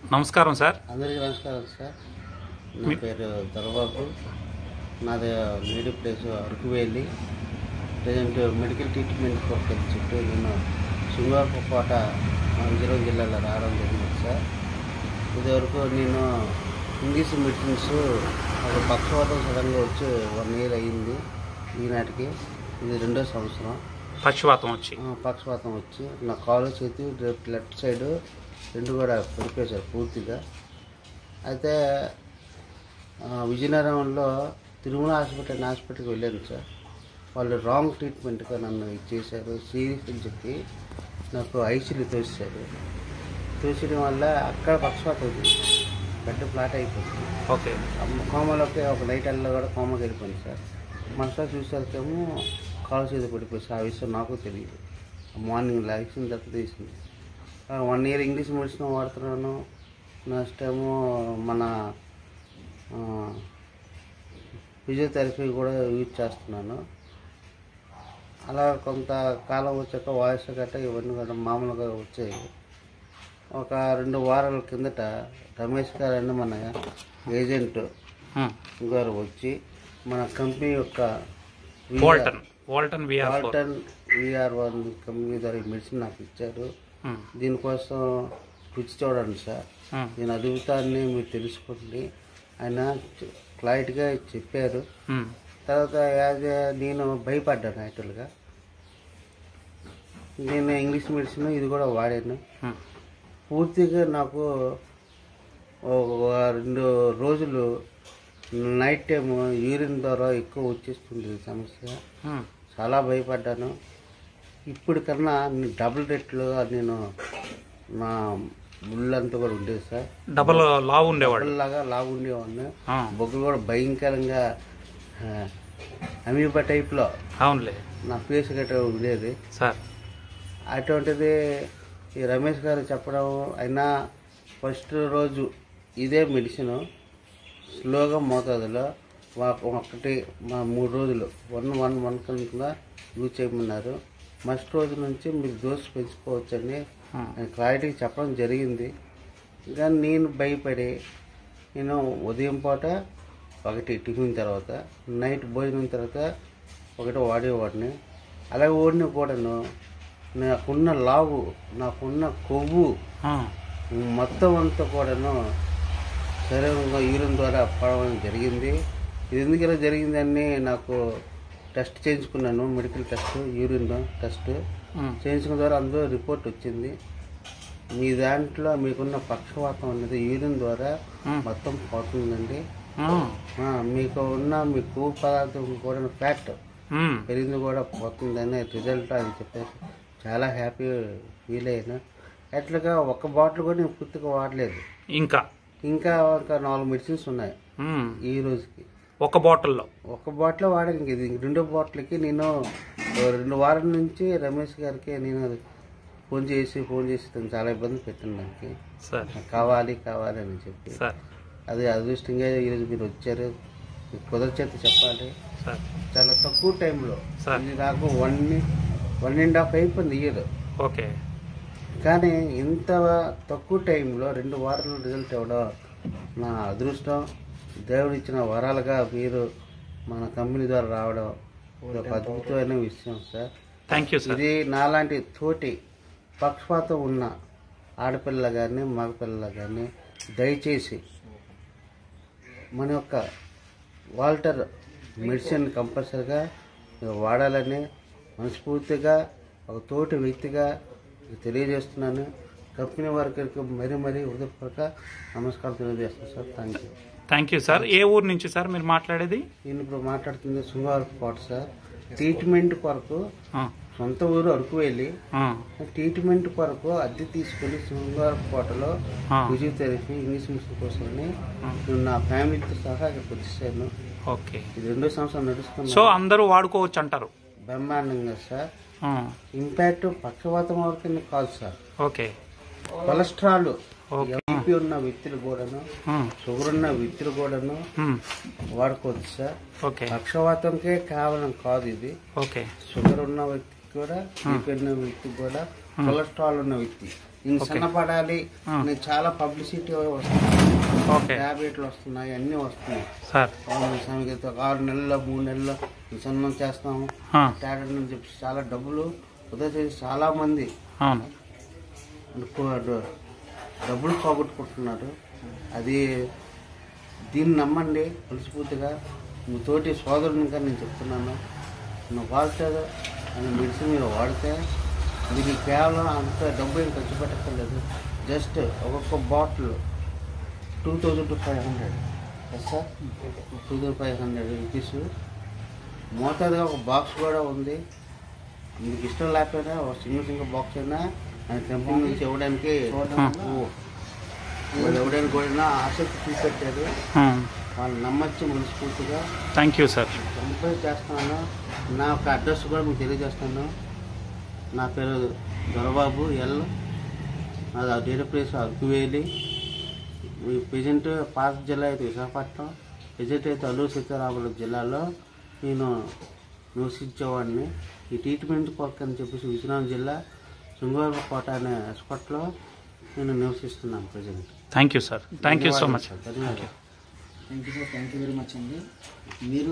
నమస్కారం సార్. అందరికీ నమస్కారం సార్. నా పేరు దొరబాబు. నాది native place Araku Valley. Present medical treatment కొరకు చుట్టూ నేను శృంగారపుకోట విజయనగరం జిల్లాలో రావడం జరిగింది సార్. ఇదివరకు నేను ఇంగ్లీష్ మెడిసిన్స్ ఒక పక్షవాతం సడన్గా వచ్చి 1 year అయ్యింది. ఈనాటికి ఇది 2వ సంవత్సరం. పక్షవాతం వచ్చి నా కాలు చేతి లెఫ్ట్ సైడ్ 2 కూడా పడిపోయారు పూర్తిగా. అయితే విజయనగరంలో తిరుమల హాస్పిటల్కి వెళ్ళాను సార్. వాళ్ళు రాంగ్ ట్రీట్మెంట్గా నన్ను ఇచ్చేశారు. సీరియస్ అని చెప్పి నాకు ఐసీలు తోసడం వల్ల అక్కడ పక్షవాతం పెద్ద ఫ్లాట్ అయిపోతుంది. ఓకే. కోమలోకి ఒక నైట్ అల్లా కూడా కోమకి వెళ్ళిపోయింది సార్. మనసారి చూసేకేమో కాలు చేతి పడిపోయి ఆ విషయం నాకు తెలియదు. మార్నింగ్ లేచిన తర్వాత తీసింది. 1 year ఇంగ్లీష్ మెడిసిన్ వాడుతున్నాను. నెక్స్ట్ ఏమో మన ఫిజియోథెరపీ కూడా యూజ్ చేస్తున్నాను. అలా కొంతకాలం వచ్చాక వాయిస్ గట్ట ఇవన్నీ కూడా మామూలుగా వచ్చాయి. ఒక 2 వారాల కిందట రమేష్ గారు అని మన ఏజెంట్ గారు వచ్చి మన కంపెనీ యొక్క వాల్టన్ VR1 కంపెనీ ద్వారా మెడిసిన్ నాకు ఇచ్చారు. దీనికోసం రుచి చూడండి సార్, నేను అడుగుతాన్ని మీరు తెలుసుకోండి ఆయన క్లైట్గా చెప్పారు. తర్వాత నేను భయపడ్డాను. యాక్చువల్గా నేను ఇంగ్లీష్ మెడిసిన్ ఇది కూడా వాడాను. పూర్తిగా నాకు 2 రోజులు నైట్ టైం యూరిన్ ద్వారా ఎక్కువ వచ్చేస్తుంది సమస్య. చాలా భయపడ్డాను. ఇప్పుడు కన్నా డబుల్ రెట్లు నేను నా ముళ్ళంతా కూడా ఉండేది సార్. డబుల్ లావు ఉండేవాడిని. బొగ్గులు కూడా భయంకరంగా అమీబా టైప్లో నా ఫేస్ గట్రా ఉండేది సార్. అటువంటిది ఈ రమేష్ గారు చెప్పడం అయినా ఫస్ట్ రోజు ఇదే మెడిసిన్ స్లోగా మోతాదులో 3 రోజులు 1 కింద యూజ్ చేయమన్నారు. ఫస్ట్ రోజు నుంచి మీరు డోస్ పెంచుకోవచ్చని క్లారిటీకి చెప్పడం జరిగింది. కానీ నేను భయపడి నేను ఉదయం పూట 1 టిఫిన్ తర్వాత, నైట్ భోజనం తర్వాత 1 వాడేవాడిని. అలాగే ఓడిన కూడాను నాకున్న లావు, నాకున్న కొవ్వు మొత్తం అంతా కూడాను శరీరంగా యూరిన్ ద్వారా పడడం జరిగింది. ఇది ఎందుకు ఇలా జరిగిందని నాకు టెస్ట్ చేయించుకున్నాను. మెడికల్ టెస్ట్, యూరిన్ టెస్ట్ చేయించుకున్న ద్వారా అందులో రిపోర్ట్ వచ్చింది. మీ దాంట్లో మీకున్న పక్షవాతం అనేది యూరిన్ ద్వారా మొత్తం పోతుందండి. మీకు ఉన్న మీ కొవ్వు పదార్థం కూడా ఫ్యాట్ పెరిగింది కూడా పోతుందని రిజల్ట్ అని చెప్పారు. చాలా హ్యాపీ ఫీల్ అయినా. అట్లాగా 1 బాటిల్ కూడా నేను పూర్తిగా వాడలేదు. ఇంకా 4 మెడిసిన్స్ ఉన్నాయి ఈ రోజుకి. 1 బాటిల్ వాడాను. ఇంక ఇది 2వ బాటిల్కి నేను 2 వారాల నుంచి రమేష్ గారికి నేను ఫోన్ చేసి తను చాలా ఇబ్బంది పెట్టాను. దానికి కావాలి అని చెప్పి అది అదృష్టంగా ఈరోజు మీరు వచ్చారు. కుదరచేత చెప్పాలి. చాలా తక్కువ టైంలో ఇది నాకు 1.5 అయిపోయింది ఇయర్. ఓకే. కానీ ఇంత తక్కువ టైంలో 2 వారాల రిజల్ట్ ఇవ్వడం నా అదృష్టం. దేవుడు ఇచ్చిన వరాలుగా మీరు మన కంపెనీ ద్వారా రావడం ఒక అద్భుతమైన విషయం సార్. Thank you sir. ఇది నాలాంటి తోటి పక్షపాతం ఉన్న ఆడపిల్ల కానీ మగపిల్లల కానీ దయచేసి మన యొక్క వాల్టర్ మెడిసిన్ కంపల్సరిగా వాడాలని మనస్ఫూర్తిగా ఒక తోటి వ్యక్తిగా తెలియజేస్తున్నాను. కంపెనీ వారికి మరీ హృదయపూర్వక నమస్కారం తెలియజేస్తున్నాను సార్. Thank you sir. ఏ ఊరు నుంచి సార్ మీరు మాట్లాడేది? నేను ఇప్పుడు మాట్లాడుతుంది శృంగారపుకోట సార్. ట్రీట్మెంట్ కొరకు సొంత ఊరు అరకువేలి. ట్రీట్మెంట్ కొరకు అద్దె తీసుకుని శృంగారపుకోటలో ఫిజియోథెరపీ ఇంగ్లీష్ మెడిసిన్ కోసం నేను నా ఫ్యామిలీతో సహా ఇక్కడికి వచ్చేసాను. ఓకే. ఇది 2వ సంవత్సరం నడుస్తుంది. సో అందరూ వాడుకోవచ్చు అంటారు? బ్రహ్మాండంగా సార్. ఇంపాక్ట్ పక్షవాతం వరకు కాదు సార్. ఓకే. కొలెస్ట్రాల్, బీపీ ఉన్న వ్యక్తులు కూడాను, షుగర్ ఉన్న వ్యక్తులు కూడాను వాడుకోవచ్చు సార్. పక్షవాతంకే కేవలం కాదు ఇది. షుగర్ ఉన్న వ్యక్తికి కూడా, బీపీ ఉన్న వ్యక్తికి కూడా, కొలెస్ట్రాల్ ఉన్న వ్యక్తి ఇంక ఓకే. సన్నపడాలి నేను చాలా పబ్లిసిటీ వస్తుంది, ఓకే ట్యాబ్లెట్లు వస్తున్నాయి, అన్నీ వస్తున్నాయి. సార్. సమీకృత 6 నెలల్లో 3 నెలల్లో సన్నం చేస్తాము ఆ, ట్యాబ్లెట్ అని చెప్పి చాలా డబ్బులు వృధా చేసి చాలా మంది అవును డబ్బులు పోగొట్టుకుంటున్నారు. అది దీన్ని నమ్మండి మనస్ఫూర్తిగా. మీ తోటి సోదరునిగా నేను చెప్తున్నాను, నువ్వు వాడుతుంది అని మెడిసిన్ మీరు వాడితే మీకు కేవలం అంత డబ్బు ఏం ఖర్చు పెట్టక్కర్లేదు. జస్ట్ ఒక్కొక్క బాటిల్ 2,000 to 500 సార్, 2,500 రూపీస్. మోతాదుగా ఒక బాక్స్ కూడా ఉంది. మీకు ఇష్టం లేకపోయినా ఒక సింగిల్ బాక్స్ అయినా ఆయన కంపెనీ నుంచి ఇవ్వడానికి వాళ్ళు ఇవ్వడానికి కూడా ఆసక్తి చూపెట్టారు. వాళ్ళు నమ్మచ్చు మనస్ఫూర్తిగా. Thank you sir. కంప్లీట్ చేస్తున్నాను. నా యొక్క అడ్రస్ కూడా మీకు తెలియజేస్తాను. నా పేరు దొరబాబు ఎల్, నాది డేట్ ప్లేస్ అరకువేలి. ప్రజెంట్ పాత జిల్లా అయితే విశాఖపట్నం, ప్రజెంట్ అయితే అల్లూరు సీతారామరాజు జిల్లాలో నేను నివసించేవాడిని. ఈ ట్రీట్మెంట్ కొరకు అని చెప్పేసి విజయనగరం జిల్లా శృంగవరపుకోట అనే హాస్పిటల్లో నేను నివసిస్తున్నాను present. Thank you sir. Thank you so much. ధన్యవాదాలు. Thank you sir, thank you very much అండి. మీరు